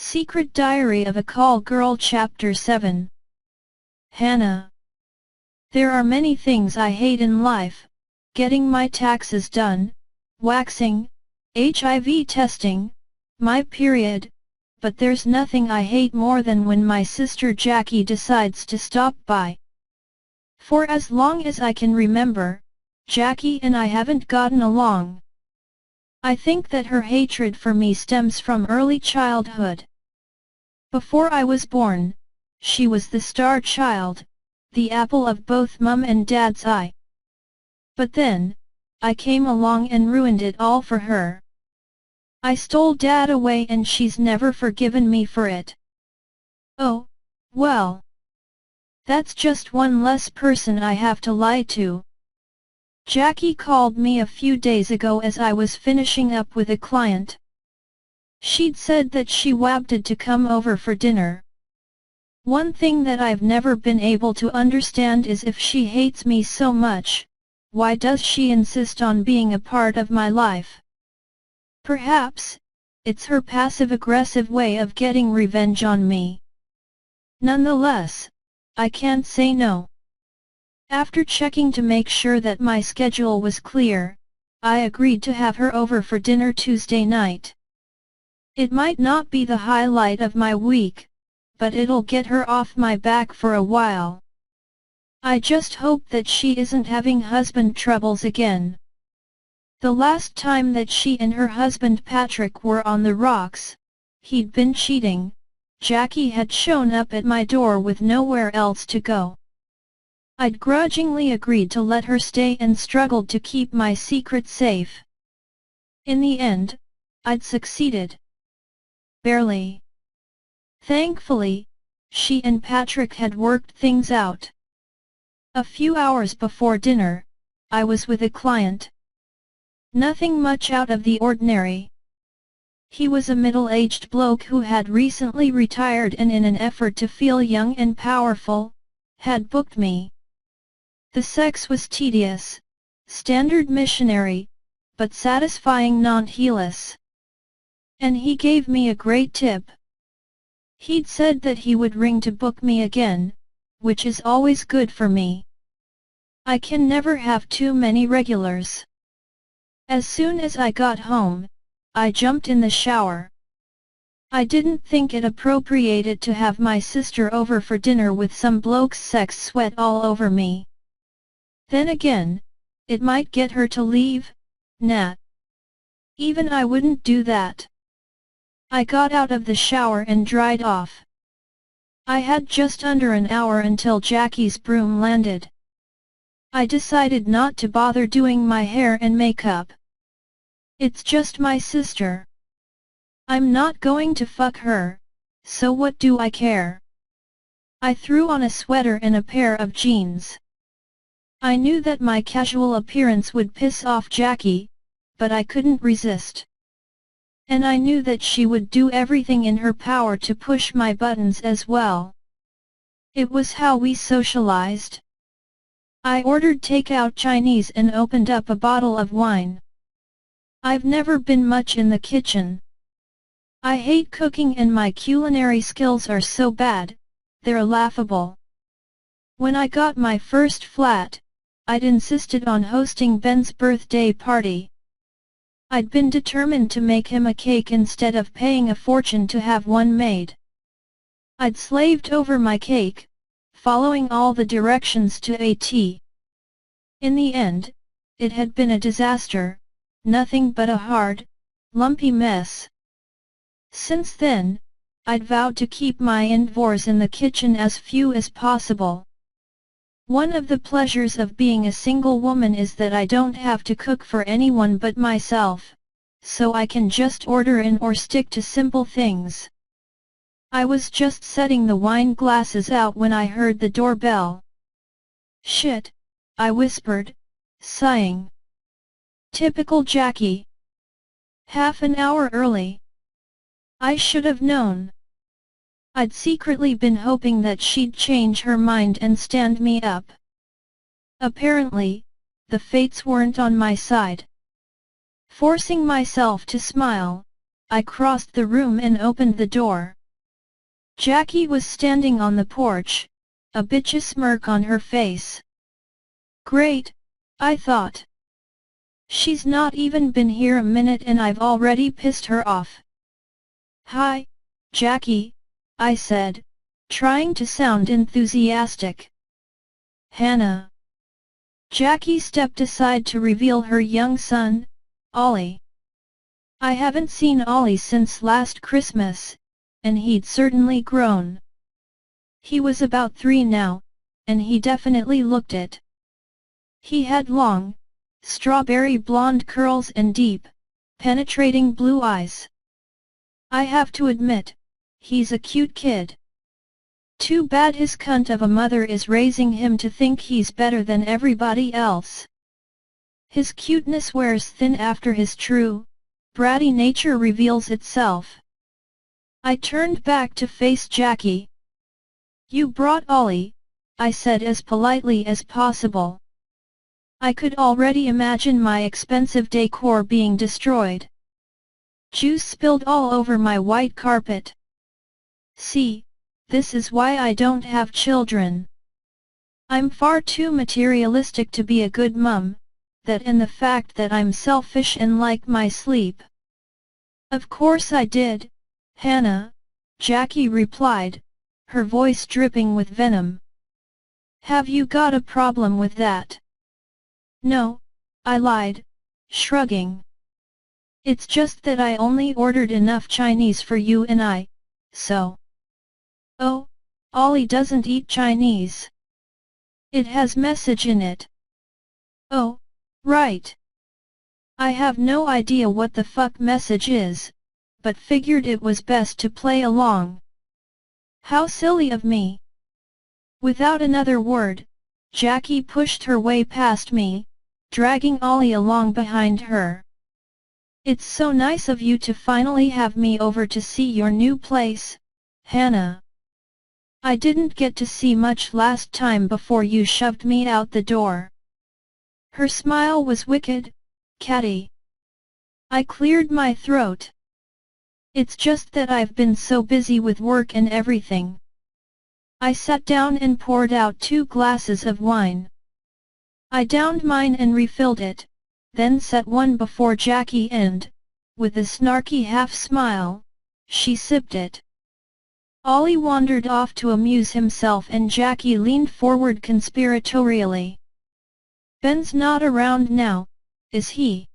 Secret Diary of a Call Girl Chapter 7. Hannah. There are many things I hate in life. Getting my taxes done, waxing, HIV testing, my period, but there's nothing I hate more than when my sister Jackie decides to stop by. For as long as I can remember, Jackie and I haven't gotten along. I think that her hatred for me stems from early childhood. Before I was born, she was the star child, the apple of both Mum and Dad's eye. But then, I came along and ruined it all for her. I stole Dad away and she's never forgiven me for it. Oh, well. That's just one less person I have to lie to. Jackie called me a few days ago as I was finishing up with a client. She'd said that she wanted to come over for dinner. One thing that I've never been able to understand is if she hates me so much, why does she insist on being a part of my life? Perhaps, it's her passive-aggressive way of getting revenge on me. Nonetheless, I can't say no. After checking to make sure that my schedule was clear, I agreed to have her over for dinner Tuesday night. It might not be the highlight of my week, but it'll get her off my back for a while. I just hope that she isn't having husband troubles again. The last time that she and her husband Patrick were on the rocks, he'd been cheating, Jackie had shown up at my door with nowhere else to go. I'd grudgingly agreed to let her stay and struggled to keep my secret safe. In the end, I'd succeeded. Barely. Thankfully, she and Patrick had worked things out. A few hours before dinner, I was with a client. Nothing much out of the ordinary. He was a middle-aged bloke who had recently retired and in an effort to feel young and powerful, had booked me. The sex was tedious, standard missionary, but satisfying non-heeless. And he gave me a great tip. He'd said that he would ring to book me again, which is always good for me. I can never have too many regulars. As soon as I got home, I jumped in the shower. I didn't think it appropriated to have my sister over for dinner with some bloke's sex sweat all over me. Then again, it might get her to leave, nah. Even I wouldn't do that. I got out of the shower and dried off. I had just under an hour until Jackie's broom landed. I decided not to bother doing my hair and makeup. It's just my sister. I'm not going to fuck her, so what do I care? I threw on a sweater and a pair of jeans. I knew that my casual appearance would piss off Jackie, but I couldn't resist. And I knew that she would do everything in her power to push my buttons as well. It was how we socialized. I ordered takeout Chinese and opened up a bottle of wine. I've never been much in the kitchen. I hate cooking and my culinary skills are so bad, they're laughable. When I got my first flat, I'd insisted on hosting Ben's birthday party. I'd been determined to make him a cake instead of paying a fortune to have one made. I'd slaved over my cake, following all the directions to a T. In the end, it had been a disaster, nothing but a hard, lumpy mess. Since then, I'd vowed to keep my indevors in the kitchen as few as possible. One of the pleasures of being a single woman is that I don't have to cook for anyone but myself, so I can just order in or stick to simple things. I was just setting the wine glasses out when I heard the doorbell. Shit, I whispered, sighing. Typical Jackie. Half an hour early. I should have known. I'd secretly been hoping that she'd change her mind and stand me up. Apparently, the fates weren't on my side. Forcing myself to smile, I crossed the room and opened the door. Jackie was standing on the porch, a bitchy smirk on her face. Great, I thought. She's not even been here a minute and I've already pissed her off. Hi, Jackie, I said, trying to sound enthusiastic. Hannah. Jackie stepped aside to reveal her young son, Ollie. I haven't seen Ollie since last Christmas, and he'd certainly grown. He was about 3 now, and he definitely looked it. He had long, strawberry blonde curls and deep, penetrating blue eyes. I have to admit, he's a cute kid. Too bad his cunt of a mother is raising him to think he's better than everybody else. His cuteness wears thin after his true, bratty nature reveals itself. I turned back to face Jackie. You brought Ollie, I said as politely as possible. I could already imagine my expensive decor being destroyed. Juice spilled all over my white carpet. See, this is why I don't have children. I'm far too materialistic to be a good mum, that and the fact that I'm selfish and like my sleep. Of course I did, Hannah, Jackie replied, her voice dripping with venom. Have you got a problem with that? No, I lied, shrugging. It's just that I only ordered enough Chinese for you and I, so. Oh, Ollie doesn't eat Chinese. It has message in it. Oh, right. I have no idea what the fuck message is, but figured it was best to play along. How silly of me. Without another word, Jackie pushed her way past me, dragging Ollie along behind her. It's so nice of you to finally have me over to see your new place, Hannah. I didn't get to see much last time before you shoved me out the door. Her smile was wicked, catty. I cleared my throat. It's just that I've been so busy with work and everything. I sat down and poured out 2 glasses of wine. I downed mine and refilled it, then set one before Jackie and, with a snarky half-smile, she sipped it. Ollie wandered off to amuse himself and Jackie leaned forward conspiratorially. Ben's not around now, is he?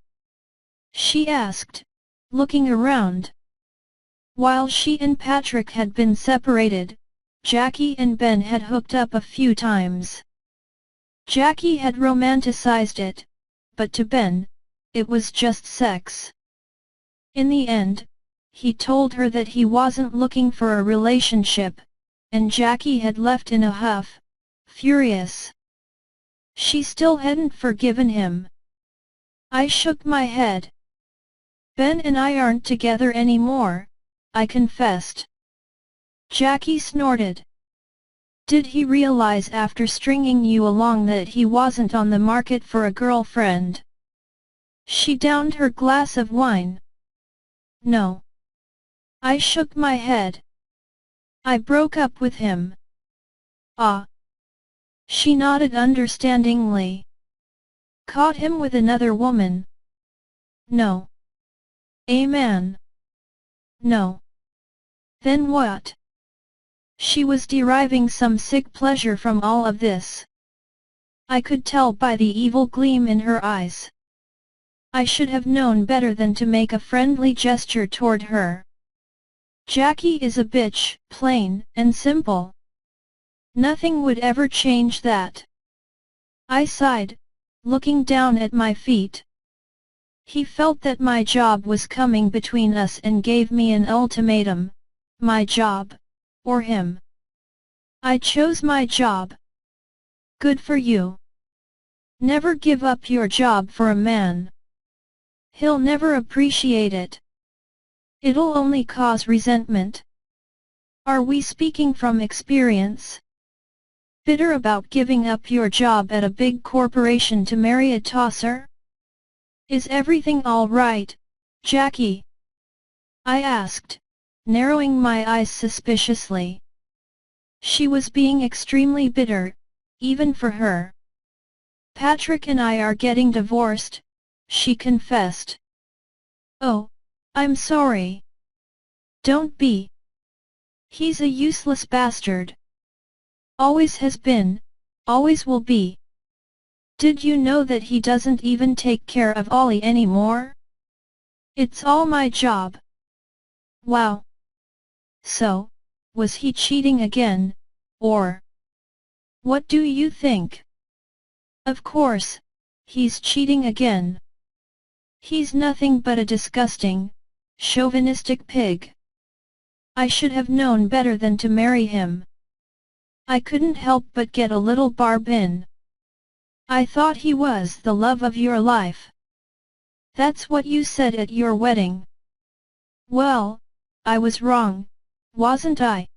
She asked, looking around. While she and Patrick had been separated, Jackie and Ben had hooked up a few times. Jackie had romanticized it, but to Ben, it was just sex. In the end, he told her that he wasn't looking for a relationship, and Jackie had left in a huff, furious. She still hadn't forgiven him. I shook my head. Ben and I aren't together anymore, I confessed. Jackie snorted. Did he realize after stringing you along that he wasn't on the market for a girlfriend? She downed her glass of wine. No. I shook my head. I broke up with him. Ah. She nodded understandingly. Caught him with another woman? No. A man? No. Then what? She was deriving some sick pleasure from all of this. I could tell by the evil gleam in her eyes. I should have known better than to make a friendly gesture toward her. Jackie is a bitch, plain and simple. Nothing would ever change that. I sighed, looking down at my feet. He felt that my job was coming between us and gave me an ultimatum: my job, or him. I chose my job. Good for you. Never give up your job for a man. He'll never appreciate it. It'll only cause resentment. Are we speaking from experience? Bitter about giving up your job at a big corporation to marry a tosser? Is everything all right, Jackie? I asked, narrowing my eyes suspiciously. She was being extremely bitter, even for her. Patrick and I are getting divorced, she confessed. Oh, I'm sorry. Don't be. He's a useless bastard. Always has been, always will be. Did you know that he doesn't even take care of Ollie anymore? It's all my job. Wow. So, was he cheating again, or? What do you think? Of course, he's cheating again. He's nothing but a disgusting, chauvinistic pig. I should have known better than to marry him. I couldn't help but get a little barb in. I thought he was the love of your life. That's what you said at your wedding. Well, I was wrong, wasn't I?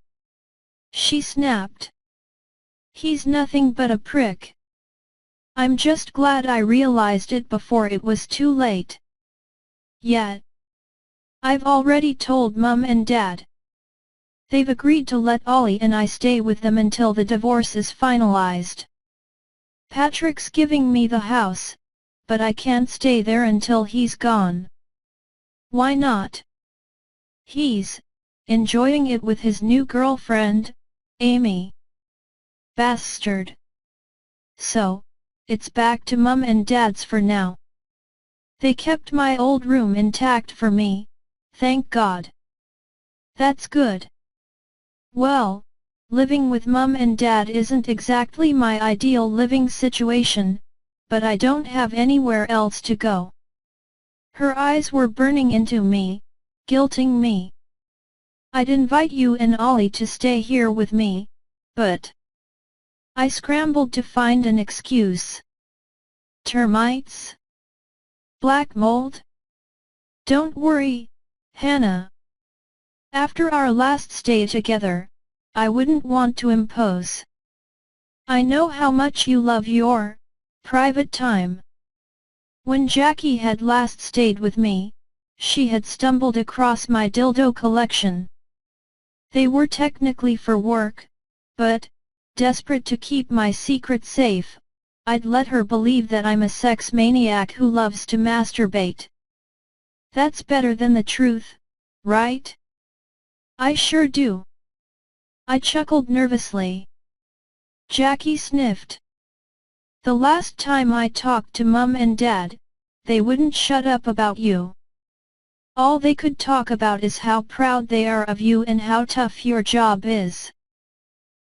She snapped. He's nothing but a prick. I'm just glad I realized it before it was too late. Yet, I've already told Mum and Dad. They've agreed to let Ollie and I stay with them until the divorce is finalized. Patrick's giving me the house, but I can't stay there until he's gone. Why not? He's enjoying it with his new girlfriend, Amy. Bastard. So, it's back to Mum and Dad's for now. They kept my old room intact for me, thank God. That's good. Well, living with Mum and Dad isn't exactly my ideal living situation, but I don't have anywhere else to go. Her eyes were burning into me, guilting me. I'd invite you and Ollie to stay here with me, but... I scrambled to find an excuse. Termites? Black mold? Don't worry, Hannah. After our last stay together, I wouldn't want to impose. I know how much you love your private time. When Jackie had last stayed with me, she had stumbled across my dildo collection. They were technically for work, but, desperate to keep my secret safe, I'd let her believe that I'm a sex maniac who loves to masturbate. That's better than the truth, right? I sure do. I chuckled nervously. Jackie sniffed. The last time I talked to Mum and Dad, they wouldn't shut up about you. All they could talk about is how proud they are of you and how tough your job is.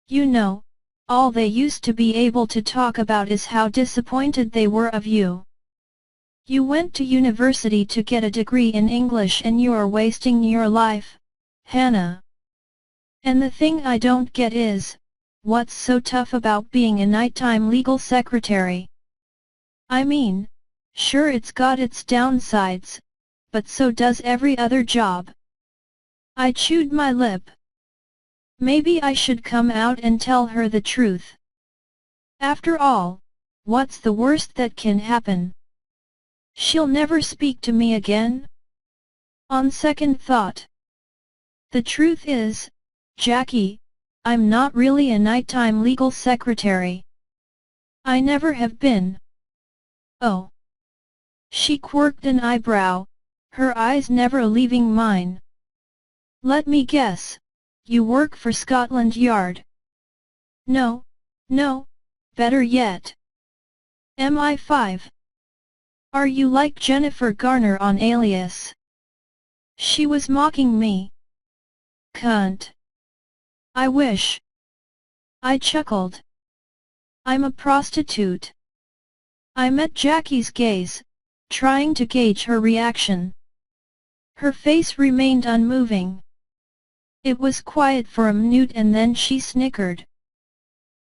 You know, all they used to be able to talk about is how disappointed they were of you. You went to university to get a degree in English and you're wasting your life, Hannah. And the thing I don't get is, what's so tough about being a nighttime legal secretary? I mean, sure it's got its downsides, but so does every other job. I chewed my lip. Maybe I should come out and tell her the truth. After all, what's the worst that can happen? She'll never speak to me again? On second thought. The truth is, Jackie, I'm not really a nighttime legal secretary. I never have been. Oh. She quirked an eyebrow, her eyes never leaving mine. Let me guess. You work for Scotland Yard. No, no, better yet. MI5. Are you like Jennifer Garner on Alias? She was mocking me. Cunt. I wish. I chuckled. I'm a prostitute. I met Jackie's gaze, trying to gauge her reaction. Her face remained unmoving. It was quiet for a minute and then she snickered.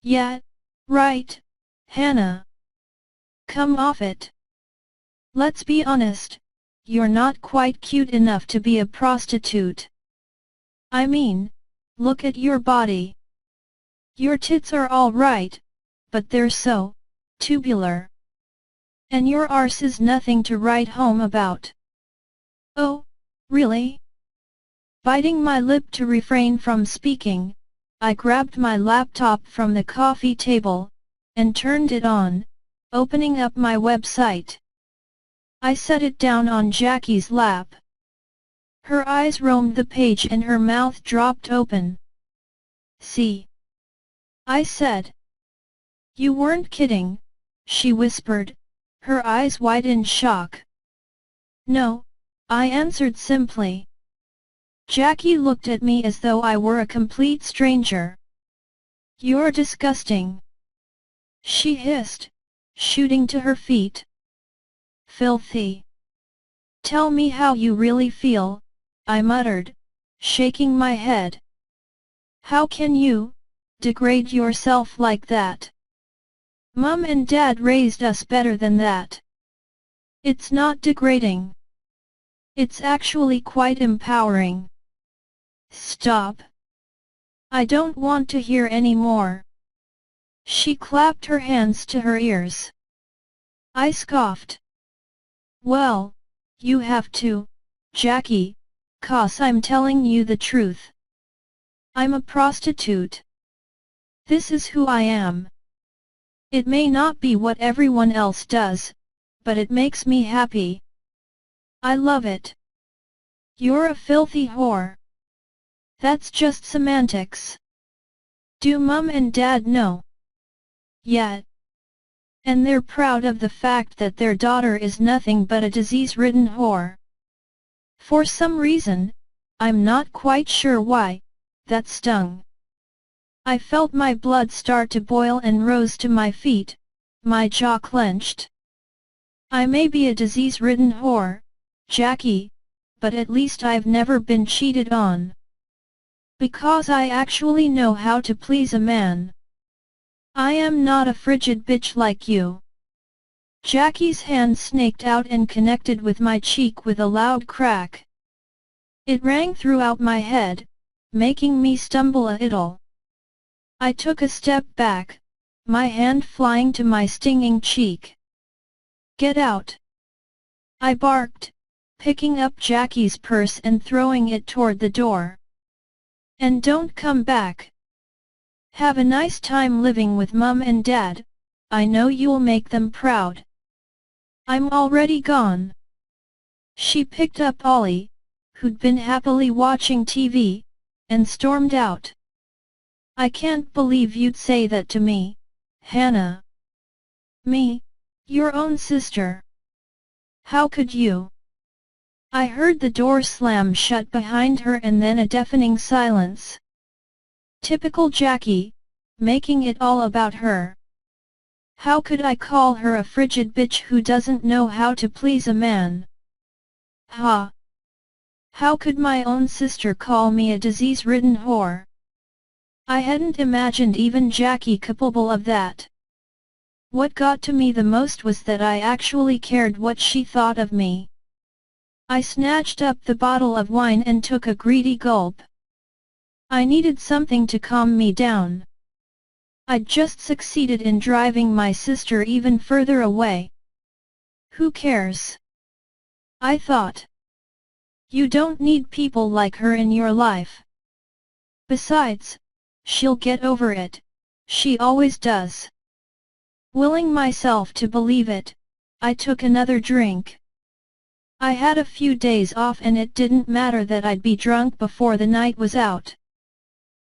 Yeah, right, Hannah. Come off it. Let's be honest, you're not quite cute enough to be a prostitute. I mean, look at your body. Your tits are all right, but they're so tubular. And your arse is nothing to write home about. Oh, really? Biting my lip to refrain from speaking, I grabbed my laptop from the coffee table, and turned it on, opening up my website. I set it down on Jackie's lap. Her eyes roamed the page and her mouth dropped open. "See?" I said. "You weren't kidding," she whispered, her eyes wide in shock. "No," I answered simply. Jackie looked at me as though I were a complete stranger. "You're disgusting," she hissed, shooting to her feet. "Filthy." "Tell me how you really feel," I muttered, shaking my head. "How can you degrade yourself like that? Mum and Dad raised us better than that." "It's not degrading. It's actually quite empowering." "Stop. I don't want to hear any more." She clapped her hands to her ears. I scoffed. "Well, you have to, Jackie, 'cause I'm telling you the truth. I'm a prostitute. This is who I am. It may not be what everyone else does, but it makes me happy. I love it." "You're a filthy whore." "That's just semantics. Do Mum and Dad know?" "Yeah. And they're proud of the fact that their daughter is nothing but a disease-ridden whore. For some reason, I'm not quite sure why, that stung. I felt my blood start to boil and rose to my feet, my jaw clenched. "I may be a disease-ridden whore, Jackie, but at least I've never been cheated on. Because I actually know how to please a man. I am not a frigid bitch like you." Jackie's hand snaked out and connected with my cheek with a loud crack. It rang throughout my head, making me stumble a little. I took a step back, my hand flying to my stinging cheek. "Get out!" I barked, picking up Jackie's purse and throwing it toward the door. "And don't come back. Have a nice time living with Mum and Dad, I know you'll make them proud." "I'm already gone." She picked up Ollie, who'd been happily watching TV, and stormed out. "I can't believe you'd say that to me, Hannah. Me, your own sister. How could you?" I heard the door slam shut behind her and then a deafening silence. Typical Jackie, making it all about her. How could I call her a frigid bitch who doesn't know how to please a man? Ha! How could my own sister call me a disease-ridden whore? I hadn't imagined even Jackie capable of that. What got to me the most was that I actually cared what she thought of me. I snatched up the bottle of wine and took a greedy gulp. I needed something to calm me down. I'd just succeeded in driving my sister even further away. Who cares? I thought. You don't need people like her in your life. Besides, she'll get over it, she always does. Willing myself to believe it, I took another drink. I had a few days off and it didn't matter that I'd be drunk before the night was out.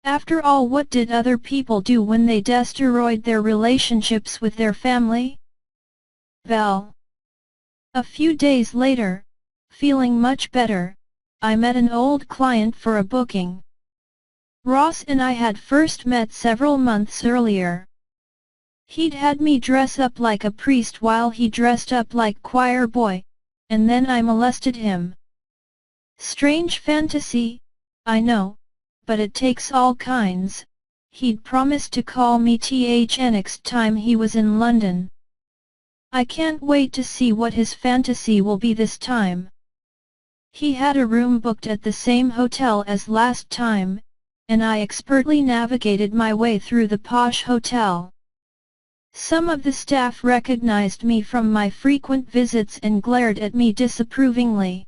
After all, what did other people do when they destroyed their relationships with their family? Well. A few days later, feeling much better, I met an old client for a booking. Ross and I had first met several months earlier. He'd had me dress up like a priest while he dressed up like choir boy, and then I molested him. Strange fantasy, I know, but it takes all kinds. He'd promised to call me next time he was in London. I can't wait to see what his fantasy will be this time. He had a room booked at the same hotel as last time, and I expertly navigated my way through the posh hotel. Some of the staff recognized me from my frequent visits and glared at me disapprovingly.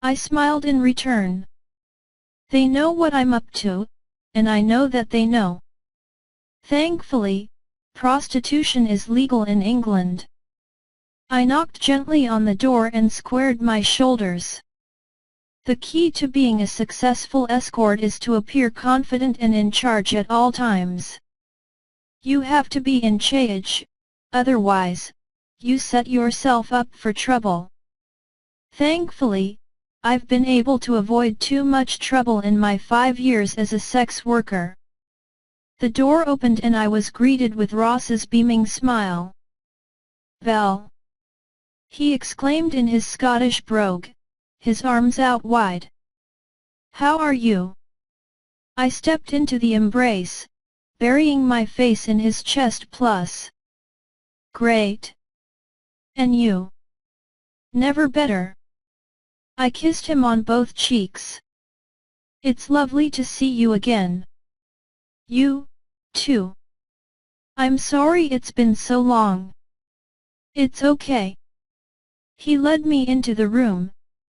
I smiled in return. They know what I'm up to, and I know that they know. Thankfully, prostitution is legal in England. I knocked gently on the door and squared my shoulders. The key to being a successful escort is to appear confident and in charge at all times. You have to be in charge, otherwise, you set yourself up for trouble. Thankfully, I've been able to avoid too much trouble in my 5 years as a sex worker. The door opened and I was greeted with Ross's beaming smile. "Belle!" he exclaimed in his Scottish brogue, his arms out wide. "How are you?" I stepped into the embrace, burying my face in his chest plus. "Great! And you?" "Never better." I kissed him on both cheeks. "It's lovely to see you again. You, too. I'm sorry it's been so long." "It's okay." He led me into the room,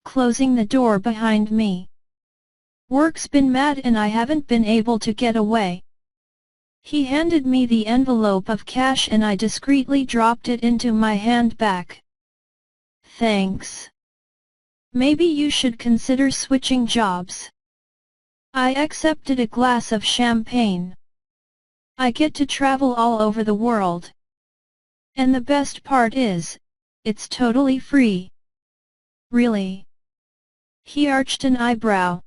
closing the door behind me. "Work's been mad and I haven't been able to get away." He handed me the envelope of cash and I discreetly dropped it into my handbag. "Thanks. Maybe you should consider switching jobs." I accepted a glass of champagne. I get to travel all over the world. And the best part is, it's totally free. "Really?" He arched an eyebrow.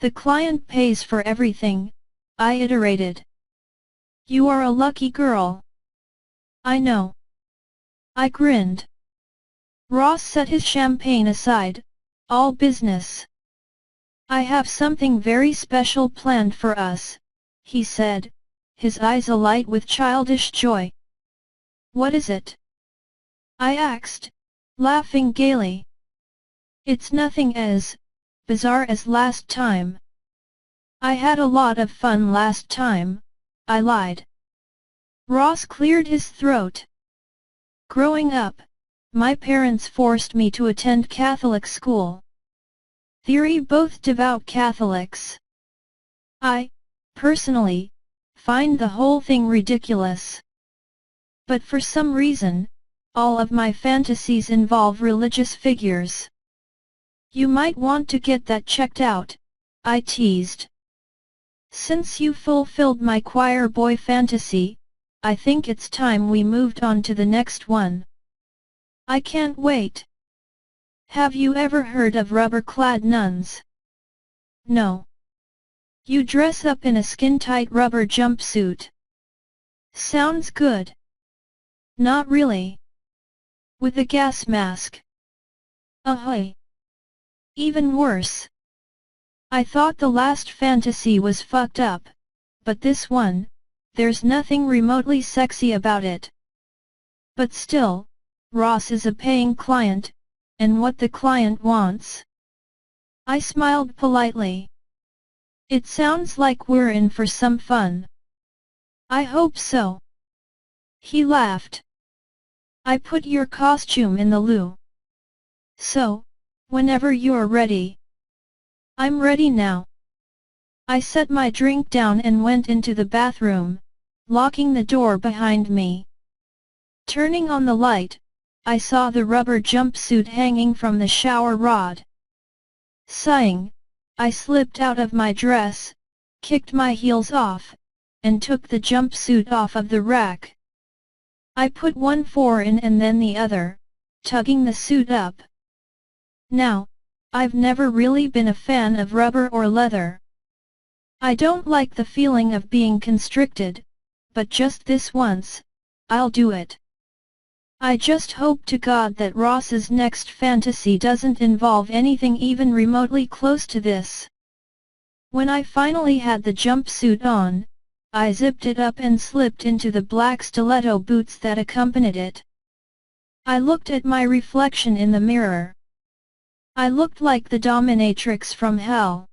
"The client pays for everything," I iterated. "You are a lucky girl." "I know." I grinned. Ross set his champagne aside. "All business. I have something very special planned for us," he said, his eyes alight with childish joy. "What is it?" I asked, laughing gaily. "It's nothing as bizarre as last time." "I had a lot of fun last time," I lied. Ross cleared his throat. "Growing up, my parents forced me to attend Catholic school. They're both devout Catholics. I, personally, find the whole thing ridiculous. But for some reason, all of my fantasies involve religious figures." "You might want to get that checked out," I teased. "Since you fulfilled my choir boy fantasy, I think it's time we moved on to the next one." "I can't wait." "Have you ever heard of rubber-clad nuns?" "No." "You dress up in a skin-tight rubber jumpsuit." "Sounds good." "Not really." "With a gas mask." "Ahoy! Even worse." I thought the last fantasy was fucked up, but this one, there's nothing remotely sexy about it. But still, Ross is a paying client, and what the client wants. I smiled politely. "It sounds like we're in for some fun." "I hope so." He laughed. "I put your costume in the loo. So, whenever you're ready." "I'm ready now." I set my drink down and went into the bathroom, locking the door behind me. Turning on the light, I saw the rubber jumpsuit hanging from the shower rod. Sighing, I slipped out of my dress, kicked my heels off, and took the jumpsuit off of the rack. I put one foot in and then the other, tugging the suit up. Now, I've never really been a fan of rubber or leather. I don't like the feeling of being constricted, but just this once, I'll do it. I just hope to God that Ross's next fantasy doesn't involve anything even remotely close to this. When I finally had the jumpsuit on, I zipped it up and slipped into the black stiletto boots that accompanied it. I looked at my reflection in the mirror. I looked like the dominatrix from hell.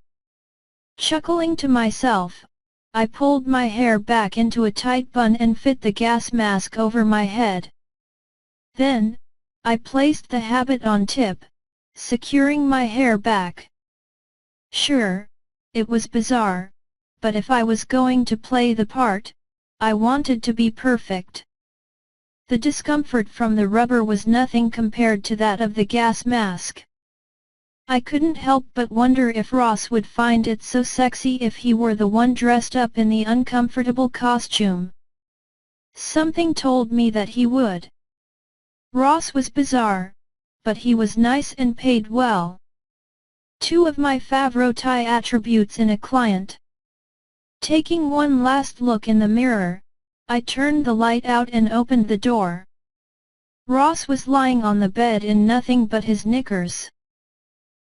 Chuckling to myself, I pulled my hair back into a tight bun and fit the gas mask over my head. Then, I placed the habit on tip, securing my hair back. Sure, it was bizarre, but if I was going to play the part, I wanted to be perfect. The discomfort from the rubber was nothing compared to that of the gas mask. I couldn't help but wonder if Ross would find it so sexy if he were the one dressed up in the uncomfortable costume. Something told me that he would. Ross was bizarre, but he was nice and paid well. Two of my favorite attributes in a client. Taking one last look in the mirror, I turned the light out and opened the door. Ross was lying on the bed in nothing but his knickers.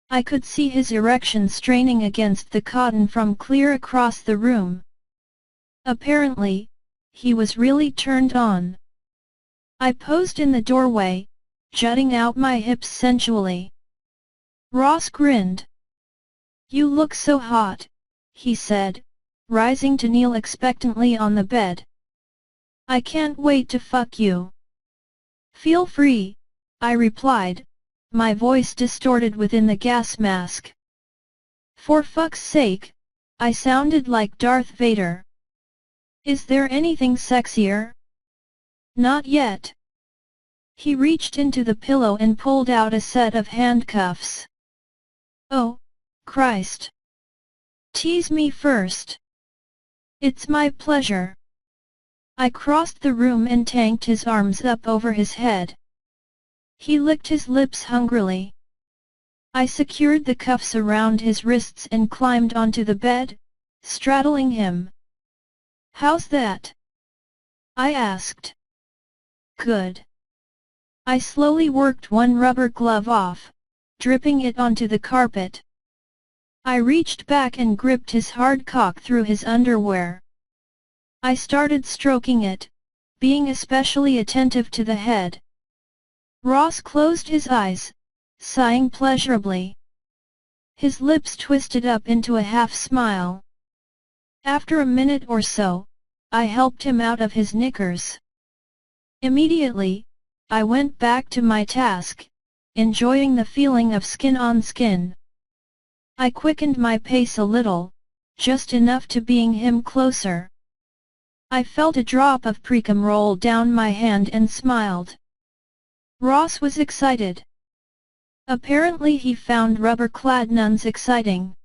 I could see his erection straining against the cotton from clear across the room. Apparently, he was really turned on. I posed in the doorway, jutting out my hips sensually. Ross grinned. "You look so hot," he said, rising to kneel expectantly on the bed. "I can't wait to fuck you." "Feel free," I replied, my voice distorted within the gas mask. For fuck's sake, I sounded like Darth Vader. "Is there anything sexier?" "Not yet." He reached into the pillow and pulled out a set of handcuffs. "Oh, Christ. Tease me first." "It's my pleasure." I crossed the room and tanked his arms up over his head. He licked his lips hungrily. I secured the cuffs around his wrists and climbed onto the bed, straddling him. "How's that?" I asked. "Good." I slowly worked one rubber glove off, dripping it onto the carpet. I reached back and gripped his hard cock through his underwear. I started stroking it, being especially attentive to the head. Ross closed his eyes, sighing pleasurably. His lips twisted up into a half-smile. After a minute or so, I helped him out of his knickers. Immediately, I went back to my task, enjoying the feeling of skin on skin. I quickened my pace a little, just enough to being him closer. I felt a drop of precum roll down my hand and smiled. Ross was excited. Apparently he found rubber-clad nuns exciting.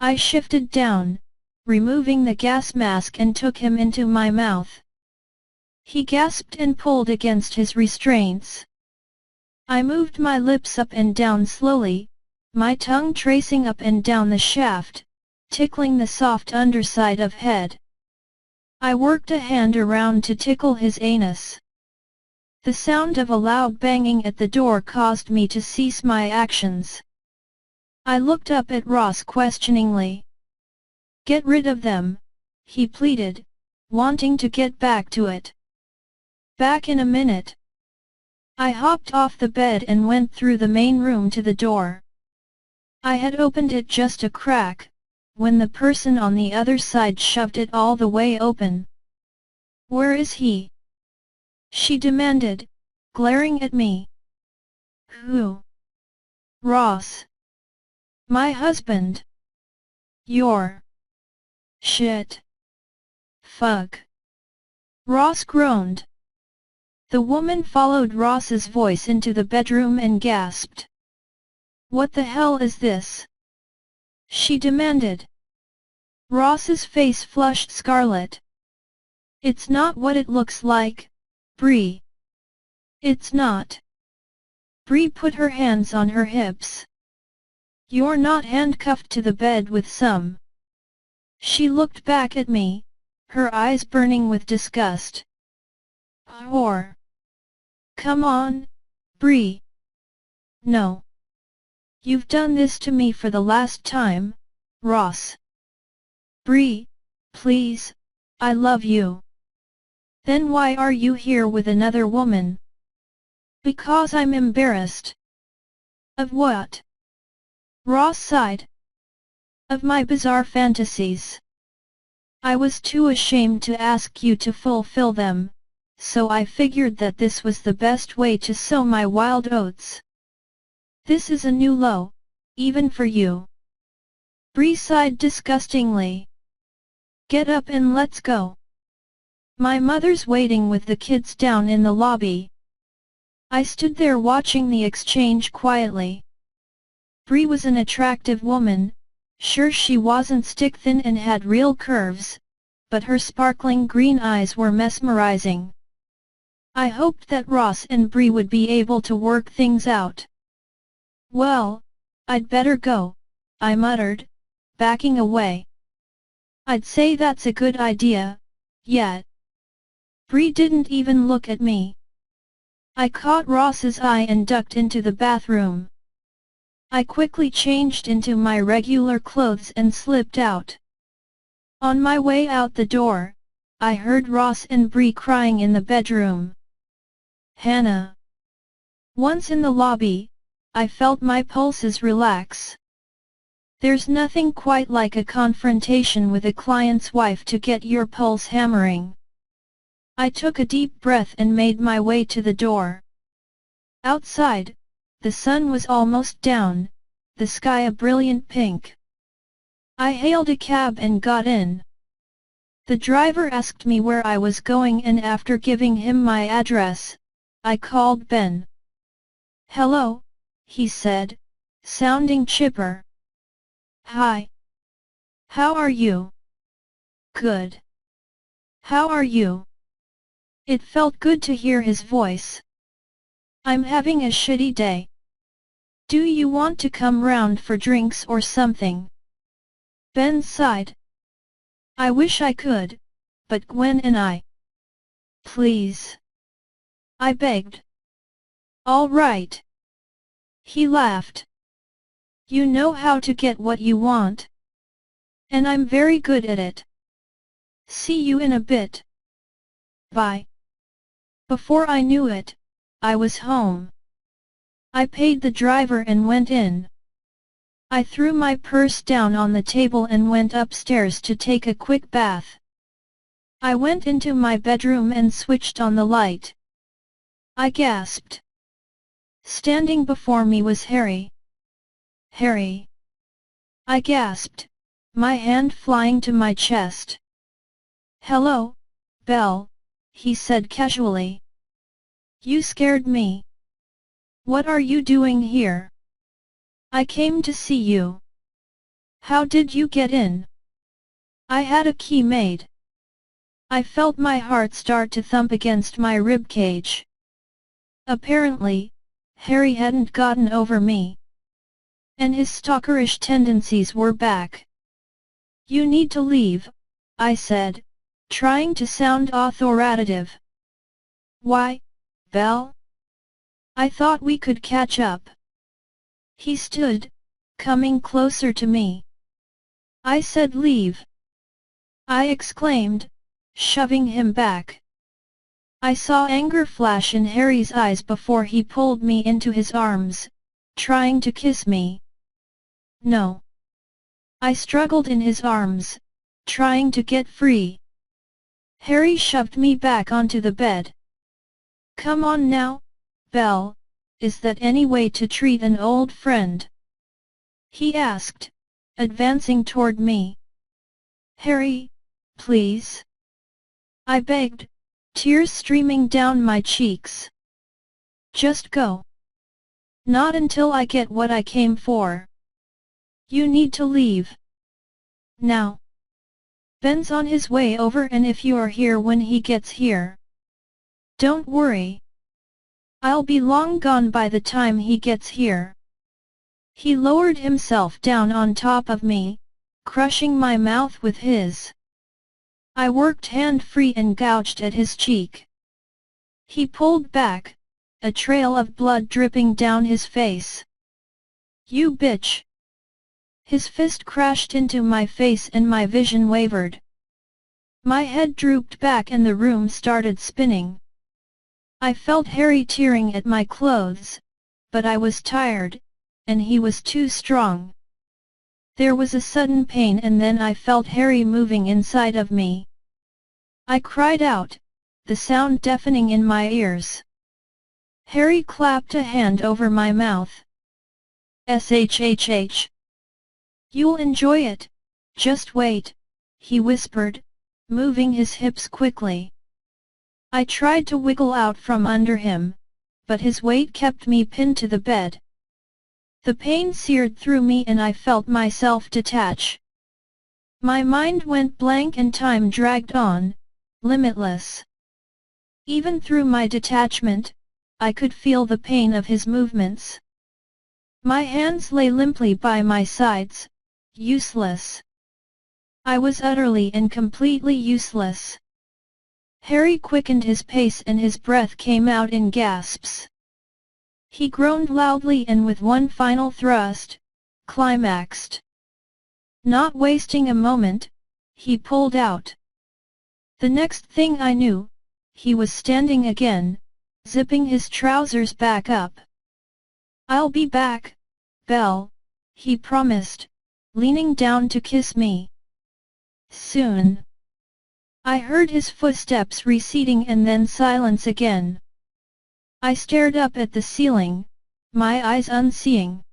I shifted down, removing the gas mask and took him into my mouth. He gasped and pulled against his restraints. I moved my lips up and down slowly, my tongue tracing up and down the shaft, tickling the soft underside of head. I worked a hand around to tickle his anus. The sound of a loud banging at the door caused me to cease my actions. I looked up at Ross questioningly. "Get rid of them," he pleaded, wanting to get back to it. "Back in a minute." I hopped off the bed and went through the main room to the door. I had opened it just a crack, when the person on the other side shoved it all the way open. "Where is he?" she demanded, glaring at me. "Who?" "Ross. My husband." "You're shit." "Fuck." Ross groaned. The woman followed Ross's voice into the bedroom and gasped. "What the hell is this?" she demanded. Ross's face flushed scarlet. "It's not what it looks like, Bree." "It's not." Bree put her hands on her hips. "You're not handcuffed to the bed with some." She looked back at me, her eyes burning with disgust. "Whore. Come on, Bree." "No. You've done this to me for the last time, Ross." "Bree, please, I love you." "Then why are you here with another woman?" "Because I'm embarrassed." "Of what?" Ross sighed. "Of my bizarre fantasies. I was too ashamed to ask you to fulfill them, so I figured that this was the best way to sow my wild oats. This is a new low, even for you." Bree sighed disgustingly. Get up and let's go. My mother's waiting with the kids down in the lobby. I stood there watching the exchange quietly. Bree was an attractive woman, sure she wasn't stick-thin and had real curves, but her sparkling green eyes were mesmerizing. I hoped that Ross and Bree would be able to work things out. Well, I'd better go, I muttered, backing away. I'd say that's a good idea, yet. Bree didn't even look at me. I caught Ross's eye and ducked into the bathroom. I quickly changed into my regular clothes and slipped out. On my way out the door, I heard Ross and Bree crying in the bedroom. Hannah. Once in the lobby, I felt my pulses relax. There's nothing quite like a confrontation with a client's wife to get your pulse hammering. I took a deep breath and made my way to the door. Outside, the sun was almost down, the sky a brilliant pink. I hailed a cab and got in. The driver asked me where I was going and after giving him my address, I called Ben. Hello, he said, sounding chipper. Hi. How are you? Good. How are you? It felt good to hear his voice. I'm having a shitty day. Do you want to come round for drinks or something? Ben sighed. I wish I could, but Gwen and I. Please. I begged. All right. He laughed. You know how to get what you want. And I'm very good at it. See you in a bit. Bye. Before I knew it, I was home. I paid the driver and went in. I threw my purse down on the table and went upstairs to take a quick bath. I went into my bedroom and switched on the light. I gasped. Standing before me was Harry. Harry. I gasped, my hand flying to my chest. Hello, Belle, he said casually. You scared me. What are you doing here? I came to see you. How did you get in? I had a key made. I felt my heart start to thump against my ribcage. Apparently, Harry hadn't gotten over me. And his stalkerish tendencies were back. You need to leave, I said, trying to sound authoritative. Why, Belle? I thought we could catch up. He stood, coming closer to me. I said leave. I exclaimed, shoving him back. I saw anger flash in Harry's eyes before he pulled me into his arms, trying to kiss me. No. I struggled in his arms, trying to get free. Harry shoved me back onto the bed. Come on now, Belle, is that any way to treat an old friend? He asked, advancing toward me. Harry, please. I begged, tears streaming down my cheeks. Just go. Not until I get what I came for. You need to leave. Now. Ben's on his way over and if you're here when he gets here. Don't worry. I'll be long gone by the time he gets here. He lowered himself down on top of me, crushing my mouth with his. I worked hand-free and gouged at his cheek. He pulled back, a trail of blood dripping down his face. You bitch! His fist crashed into my face and my vision wavered. My head drooped back and the room started spinning. I felt Harry tearing at my clothes, but I was tired, and he was too strong. There was a sudden pain and then I felt Harry moving inside of me. I cried out, the sound deafening in my ears. Harry clapped a hand over my mouth. SHHH. You'll enjoy it, just wait, he whispered, moving his hips quickly. I tried to wiggle out from under him, but his weight kept me pinned to the bed. The pain seared through me and I felt myself detach. My mind went blank and time dragged on, limitless. Even through my detachment, I could feel the pain of his movements. My hands lay limply by my sides, useless. I was utterly and completely useless. Harry quickened his pace and his breath came out in gasps. He groaned loudly and with one final thrust, climaxed. Not wasting a moment, he pulled out. The next thing I knew, he was standing again, zipping his trousers back up. I'll be back, Belle, he promised, leaning down to kiss me. Soon. I heard his footsteps receding and then silence again. I stared up at the ceiling, my eyes unseeing.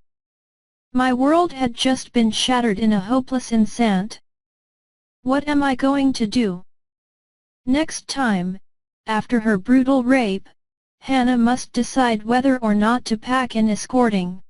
My world had just been shattered in a hopeless instant. What am I going to do? Next time, after her brutal rape, Hannah must decide whether or not to pack an escorting.